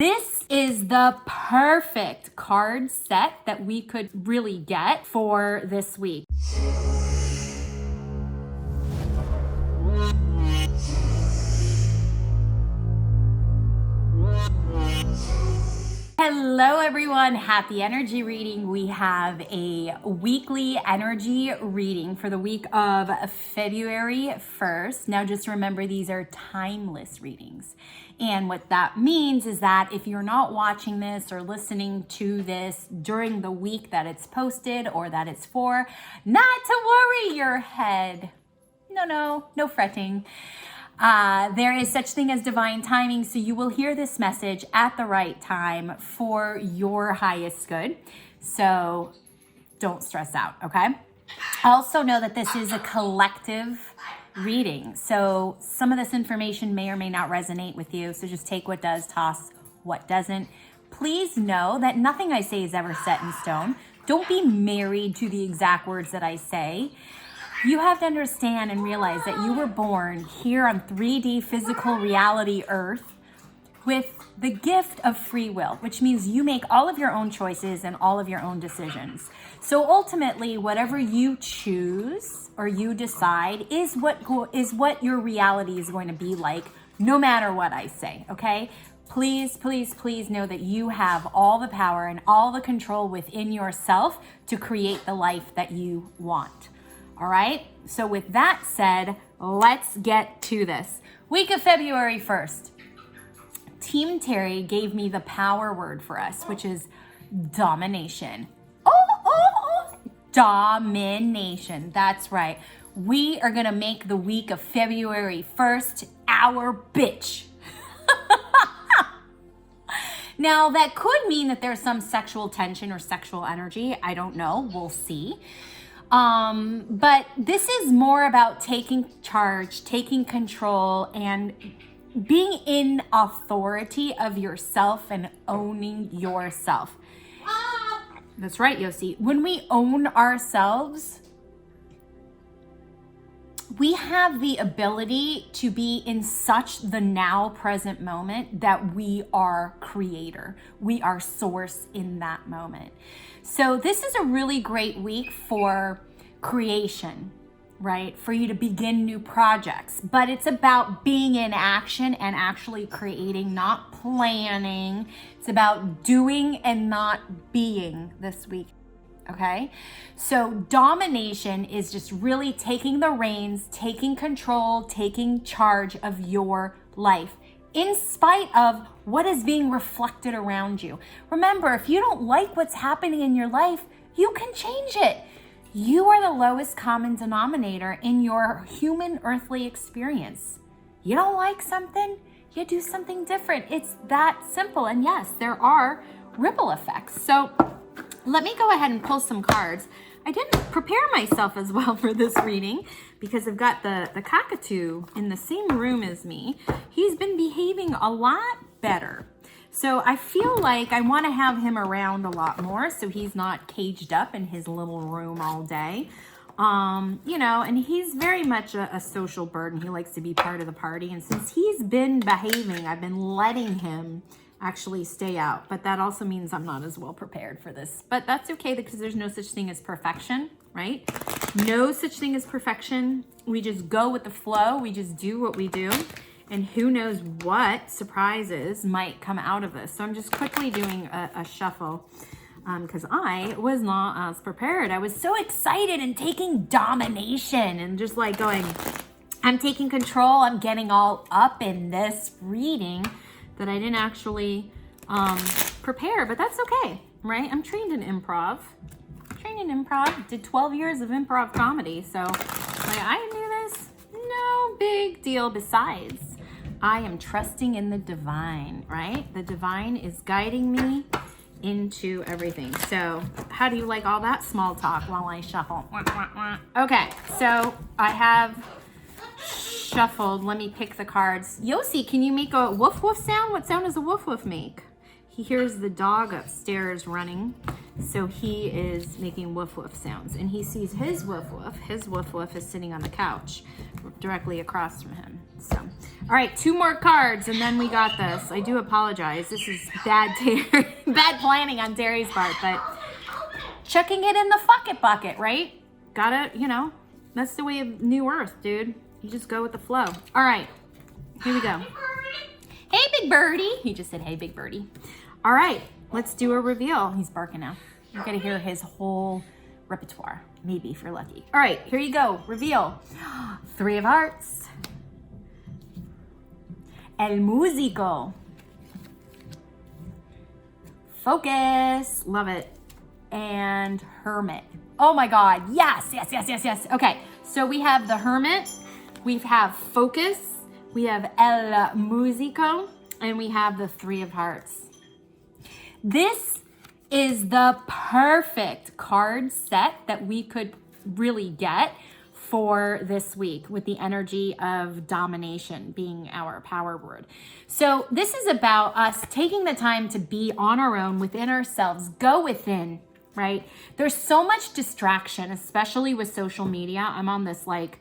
This is the perfect card set that we could really get for this week. Hello everyone, happy energy reading. We have a weekly energy reading for the week of February 1st. Now just remember, these are timeless readings. And what that means is that if you're not watching this or listening to this during the week that it's posted or that it's for, not to worry your head. No fretting. There is such thing as divine timing, so you will hear this message at the right time for your highest good. So don't stress out, okay? Also know that this is a collective reading, so some of this information may or may not resonate with you, so just take what does, toss what doesn't. Please know that nothing I say is ever set in stone. Don't be married to the exact words that I say. You have to understand and realize that you were born here on 3D physical reality Earth with the gift of free will, which means you make all of your own choices and all of your own decisions. So ultimately, whatever you choose or you decide is what your reality is going to be like, no matter what I say, okay? Please, please, please know that you have all the power and all the control within yourself to create the life that you want. All right, so with that said, let's get to this. Week of February 1st, Team Terrie gave me the power word for us, which is domination. Domination, that's right. We are gonna make the week of February 1st our bitch. Now, that could mean that there's some sexual tension or sexual energy. I don't know, we'll see. But this is more about taking charge, taking control, and being in authority of yourself and owning yourself. That's right, Yossi. When we own ourselves, we have the ability to be in such the now present moment that we are creator. We are source in that moment. So this is a really great week for creation, right? For you to begin new projects, but it's about being in action and actually creating, not planning. It's about doing and not being this week. Okay, so domination is just really taking the reins, taking control, taking charge of your life in spite of what is being reflected around you. Remember, if you don't like what's happening in your life, you can change it. You are the lowest common denominator in your human earthly experience. You don't like something, you do something different. It's that simple. And yes, there are ripple effects. So let me go ahead and pull some cards. I didn't prepare myself as well for this reading because I've got the cockatoo in the same room as me. He's been behaving a lot better. So I feel like I want to have him around a lot more so he's not caged up in his little room all day. And he's very much a social bird and he likes to be part of the party. And since he's been behaving, I've been letting him actually stay out, but that also means I'm not as well prepared for this, but that's okay because there's no such thing as perfection, right? No such thing as perfection. We just go with the flow. We just do what we do, and who knows what surprises might come out of this. So I'm just quickly doing a shuffle because I was not as prepared. I was so excited and taking domination and just like going, I'm taking control. I'm getting all up in this reading that I didn't actually prepare, but that's okay, right? I'm trained in improv. Did 12 years of improv comedy, so like, I can do this, no big deal. Besides, I am trusting in the divine, right? The divine is guiding me into everything. So how do you like all that small talk while I shuffle? Okay, so I have shuffled. Let me pick the cards. Yossi, can you make a woof woof sound? What sound does a woof woof make? He hears the dog upstairs running, so he is making woof woof sounds, and he sees his woof woof. His woof woof is sitting on the couch directly across from him. So All right, 2 more cards and then we got this. I do apologize. This is bad bad planning on Terrie's part, but chucking it in the fuck it bucket, right? Gotta, that's the way of New Earth, dude. You just go with the flow. All right, here we go. Hey, big birdie. He just said, hey, big birdie. All right, let's do a reveal. He's barking now. You're gonna hear his whole repertoire, maybe if you're lucky. All right, here you go. Reveal. 3 of Hearts. El Músico. Focus. Love it. And Hermit. Oh my God. Yes, yes, yes, yes, yes. Okay, so we have the Hermit. We have Focus. We have El Músico. And we have the 3 of Hearts. This is the perfect card set that we could really get for this week, with the energy of domination being our power word. So this is about us taking the time to be on our own, within ourselves, go within, right? There's so much distraction, especially with social media. I'm on this like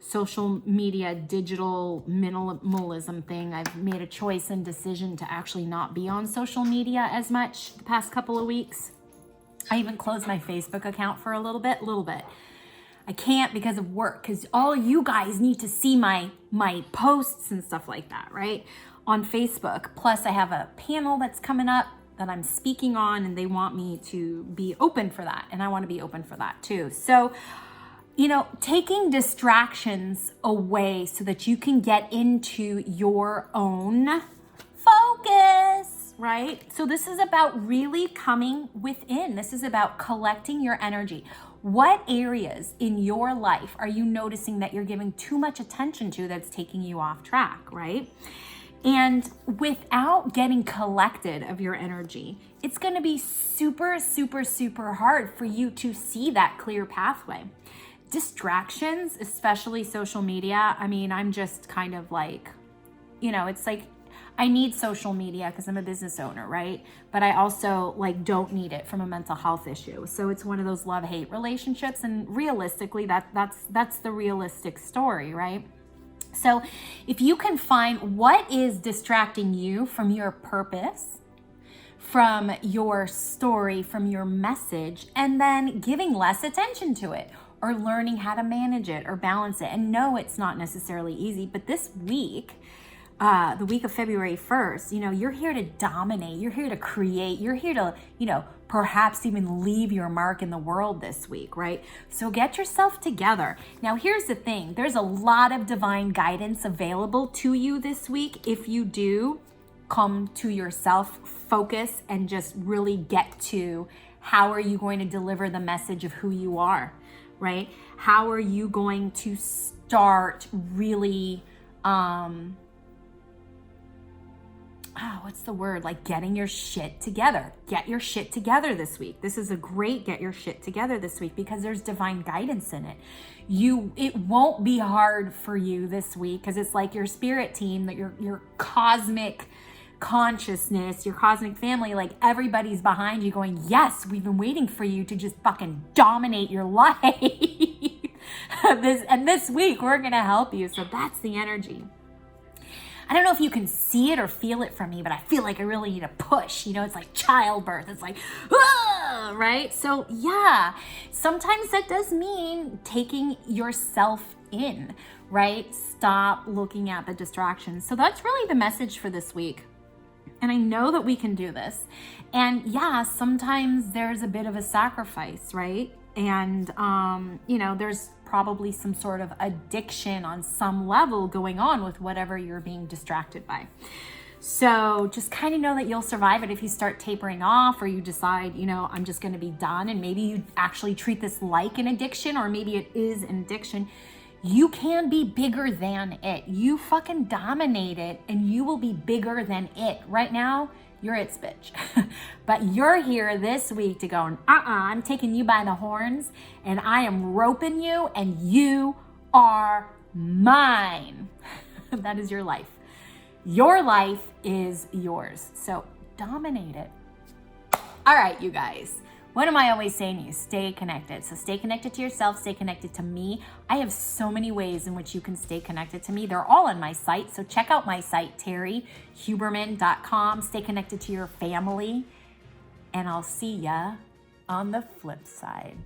social media digital minimalism thing. I've made a choice and decision to actually not be on social media as much the past couple of weeks. I even closed my Facebook account for a little bit. I can't because of work, because all you guys need to see my posts and stuff like that, right? On Facebook. Plus I have a panel that's coming up that I'm speaking on, and they want me to be open for that. And I want to be open for that too. So, taking distractions away so that you can get into your own focus, right? So this is about really coming within. This is about collecting your energy. What areas in your life are you noticing that you're giving too much attention to that's taking you off track, right? And without getting collected of your energy, it's going to be super, super, super hard for you to see that clear pathway. Distractions, especially social media. I mean, I'm just kind of like, it's like I need social media because I'm a business owner, right? But I also don't need it from a mental health issue. So it's one of those love-hate relationships, and realistically, that's the realistic story, right? So if you can find what is distracting you from your purpose, from your story, from your message, and then giving less attention to it, or learning how to manage it or balance it. And no, it's not necessarily easy, but this week, the week of February 1st, you're here to dominate, you're here to create, you're here to, perhaps even leave your mark in the world this week, right? So get yourself together. Now, here's the thing. There's a lot of divine guidance available to you this week if you do come to yourself, focus, and just really get to how are you going to deliver the message of who you are, right? How are you going to start really, what's the word? Getting your shit together. Get your shit together this week. This is a great get your shit together this week because there's divine guidance in it. It won't be hard for you this week because it's like your spirit team, that your cosmic consciousness, your cosmic family, everybody's behind you going, yes, we've been waiting for you to just fucking dominate your life. This week we're going to help you. So that's the energy. I don't know if you can see it or feel it from me, but I feel like I really need a push. It's like childbirth. It's like, ah, right? So yeah, sometimes that does mean taking yourself in, right? Stop looking at the distractions. So that's really the message for this week. And I know that we can do this. And yeah, sometimes there's a bit of a sacrifice, right? And, there's probably some sort of addiction on some level going on with whatever you're being distracted by. So just kind of know that you'll survive it if you start tapering off, or you decide, I'm just going to be done. And maybe you actually treat this like an addiction, or maybe it is an addiction. You can be bigger than it. You fucking dominate it, and you will be bigger than it. Right now, you're its bitch. But you're here this week to go, I'm taking you by the horns, and I am roping you, and you are mine. That is your life. Your life is yours. So dominate it. All right, you guys. What am I always saying to you? Stay connected. So stay connected to yourself, stay connected to me. I have so many ways in which you can stay connected to me. They're all on my site. So check out my site, terriehuberman.com. Stay connected to your family. And I'll see ya on the flip side.